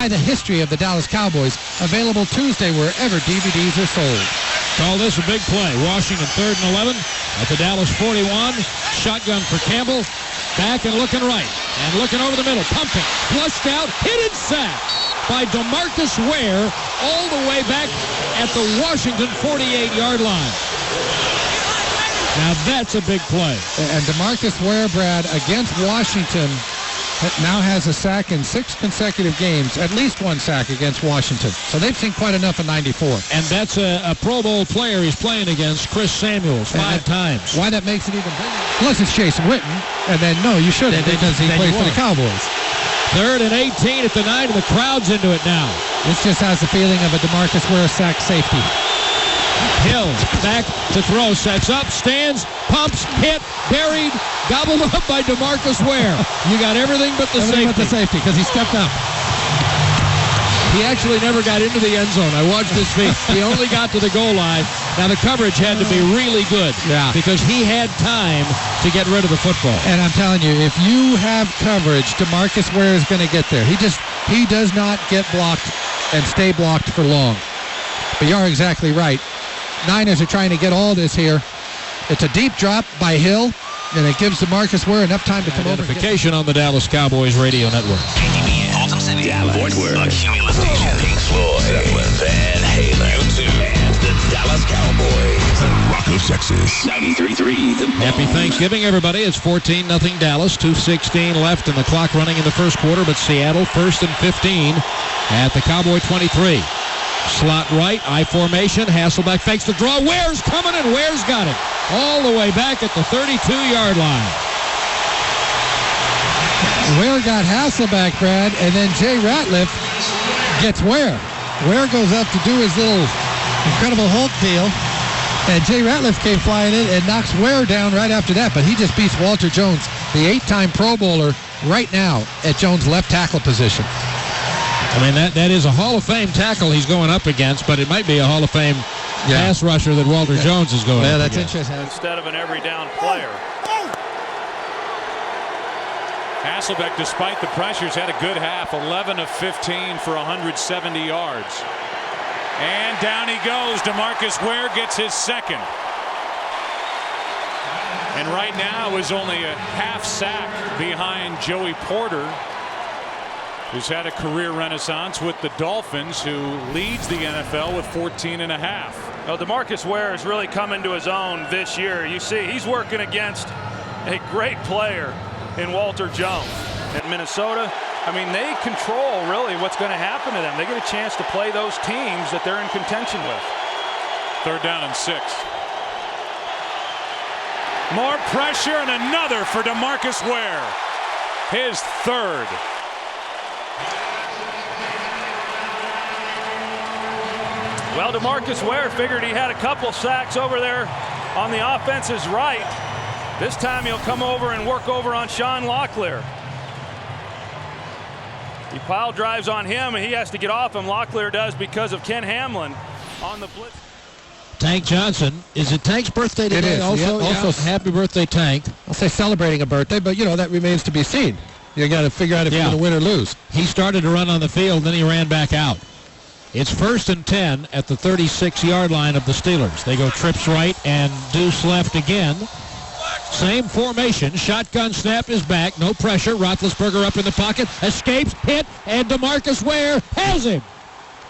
by the history of the Dallas Cowboys. Available Tuesday wherever DVDs are sold. Call this a big play. Washington 3rd and 11 at the Dallas 41. Shotgun for Campbell. Back and looking right. And looking over the middle. Pumping. Flushed out. Hit and sacked by Demarcus Ware all the way back at the Washington 48-yard line. Now that's a big play. And Demarcus Ware, Brad, against Washington, now has a sack in 6 consecutive games, at least 1 sack against Washington. So they've seen quite enough in 94. And that's a Pro Bowl player he's playing against, Chris Samuels, 5 times. Why that makes it even bigger? Unless it's Jason Witten, and then no, you shouldn't because he plays for the Cowboys. 3rd and 18 at the 9, and the crowd's into it now. This just has the feeling of a Demarcus Ware sack safety. Hill back to throw, sets up, stands, pumps, hit, buried, gobbled up by Demarcus Ware. You got everything but the safety. Because he stepped up. He actually never got into the end zone. I watched his feet. He only got to the goal line. Now the coverage had to be really good. Yeah. Because he had time to get rid of the football. And I'm telling you, if you have coverage, Demarcus Ware is going to get there. He does not get blocked and stay blocked for long. But you're exactly right. Niners are trying to get all this here. It's a deep drop by Hill, and it gives Demarcus Ware enough time to come over. Identification on the Dallas Cowboys radio network. KTBN, Fulton City, Dallas, Fort Worth, Accumulus Station, Pink Floyd, Van Halen, U2, and the Dallas Cowboys. The Rock of Texas, 93.3. Happy Thanksgiving, everybody. It's 14-0 Dallas, 2:16 left, and the clock running in the first quarter, but Seattle 1st and 15 at the Cowboy 23. Slot right, I formation. Hasselbeck fakes the draw. Ware's coming, and Ware's got it. All the way back at the 32-yard line. Ware got Hasselbeck, Brad, and then Jay Ratliff gets Ware. Ware goes up to do his little Incredible Hulk deal, and Jay Ratliff came flying in and knocks Ware down right after that, but he just beats Walter Jones, the 8-time Pro Bowler, right now at Jones' left tackle position. I mean, that is a Hall of Fame tackle he's going up against, but it might be a Hall of Fame pass rusher that Walter Jones is going up that's against. Interesting. Instead of an every down player. Hasselbeck, despite the pressures, had a good half. 11 of 15 for 170 yards. And down he goes. Demarcus Ware gets his second. And right now is only a half sack behind Joey Porter, who's had a career renaissance with the Dolphins, who leads the NFL with 14 and a half. Well, Demarcus Ware has really come into his own this year. You see, he's working against a great player in Walter Jones. At Minnesota, I mean, they control really what's going to happen to them. They get a chance to play those teams that they're in contention with. 3rd down and 6. More pressure and another for Demarcus Ware. His 3rd. Well, Demarcus Ware figured he had a couple sacks over there on the offense's right. This time he'll come over and work over on Sean Locklear. He pile drives on him, and he has to get off him. Locklear does because of Ken Hamlin on the blitz. Tank Johnson. Is it Tank's birthday today? It is. Also, Also, happy birthday, Tank. I'll say celebrating a birthday, but, that remains to be seen. You got to figure out if you're going to win or lose. He started to run on the field, then he ran back out. It's 1st and 10 at the 36-yard line of the Steelers. They go trips right and deuce left again. Same formation. Shotgun snap is back. No pressure. Roethlisberger up in the pocket. Escapes. Hit. And Demarcus Ware has him.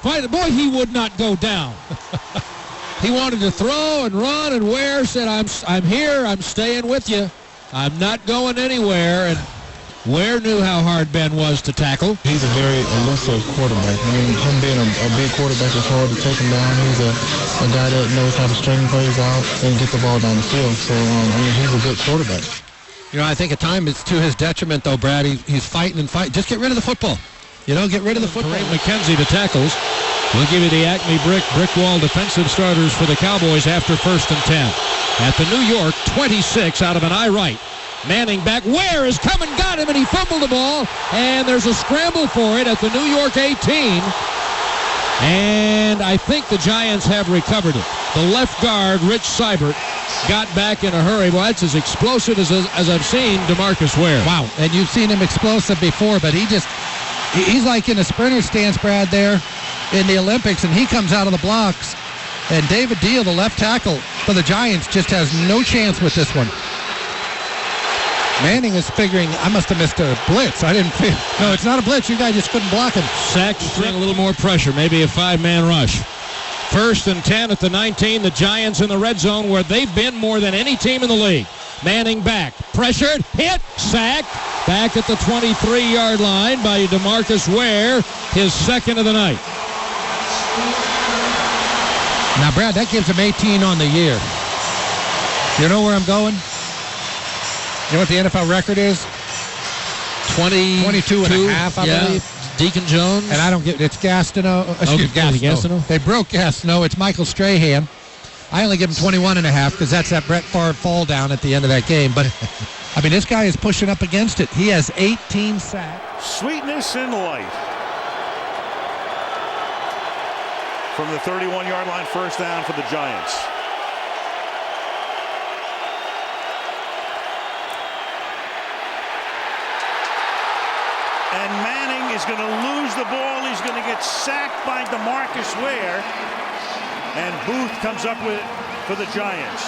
Boy, he would not go down. He wanted to throw and run, and Ware said, I'm here. I'm staying with you. I'm not going anywhere. And Ware knew how hard Ben was to tackle. He's a very elusive quarterback. I mean, him being a big quarterback is hard to take him down. He's a guy that knows how to string plays out and get the ball down the field. So, he's a good quarterback. I think at times it's to his detriment, though, Brad. He's fighting and fighting. Just get rid of the football. Get rid of the football. Kareem McKenzie to tackles. We'll give you the Acme brick wall defensive starters for the Cowboys after 1st and 10. At the New York 26 out of an eye right. Manning back. Ware has come and got him, and he fumbled the ball. And there's a scramble for it at the New York 18. And I think the Giants have recovered it. The left guard, Rich Seibert, got back in a hurry. Well, that's as explosive as I've seen Demarcus Ware. Wow. And you've seen him explosive before, but he He's like in a sprinter stance, Brad, there in the Olympics, and he comes out of the blocks. And David Deal, the left tackle for the Giants, just has no chance with this one. Manning is figuring, I must have missed a blitz. I didn't feel. No, it's not a blitz. You guys just couldn't block him. Sack, bring a little more pressure, maybe a 5-man rush. 1st and 10 at the 19. The Giants in the red zone where they've been more than any team in the league. Manning back. Pressured. Hit. Sacked. Back at the 23-yard line by Demarcus Ware. His second of the night. Now, Brad, that gives him 18 on the year. You know where I'm going? You know what the NFL record is? 22 and a half, I believe. Deacon Jones. And I don't get it's Gastineau. Gastineau. They broke Gastineau. It's Michael Strahan. I only give him 21 and a half because that's that Brett Favre fall down at the end of that game. But, I mean, this guy is pushing up against it. He has 18 sacks. Sweetness and light. From the 31-yard line, first down for the Giants. And Manning is going to lose the ball. He's going to get sacked by Demarcus Ware. And Booth comes up with it for the Giants.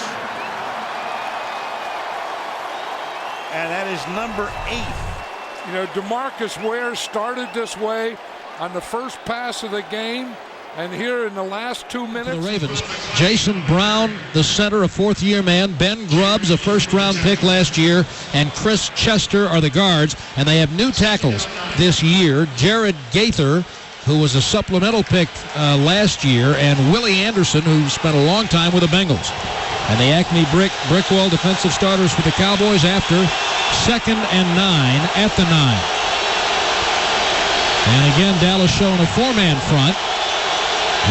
And that is number 8. You know, Demarcus Ware started this way on the first pass of the game. And here in the last 2 minutes. The Ravens. Jason Brown, the center, a fourth-year man. Ben Grubbs, a first-round pick last year. And Chris Chester are the guards. And they have new tackles this year. Jared Gaither, who was a supplemental pick last year. And Willie Anderson, who spent a long time with the Bengals. And the Acme Brickwall defensive starters for the Cowboys after 2nd and 9 at the 9. And again, Dallas showing a 4-man front.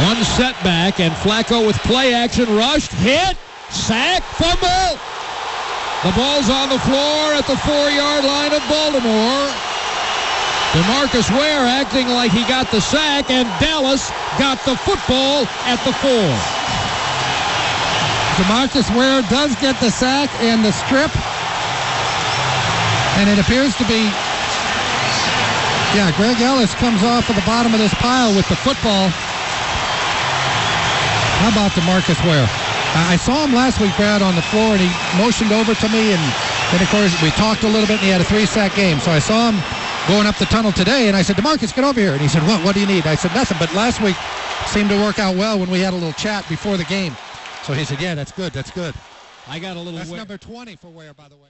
One setback, and Flacco with play action, rushed, hit, sack, fumble. The ball's on the floor at the 4-yard line of Baltimore. Demarcus Ware acting like he got the sack, and Dallas got the football at the 4. Demarcus Ware does get the sack and the strip. And it appears to be, Greg Ellis comes off of the bottom of this pile with the football. How about Demarcus Ware? I saw him last week, Brad, on the floor, and he motioned over to me, and then, of course, we talked a little bit, and he had a 3-sack game. So I saw him going up the tunnel today, and I said, Demarcus, get over here. And he said, what do you need? I said, nothing. But last week seemed to work out well when we had a little chat before the game. So he said, yeah, that's good. I got a little. That's number 20 for Ware, by the way.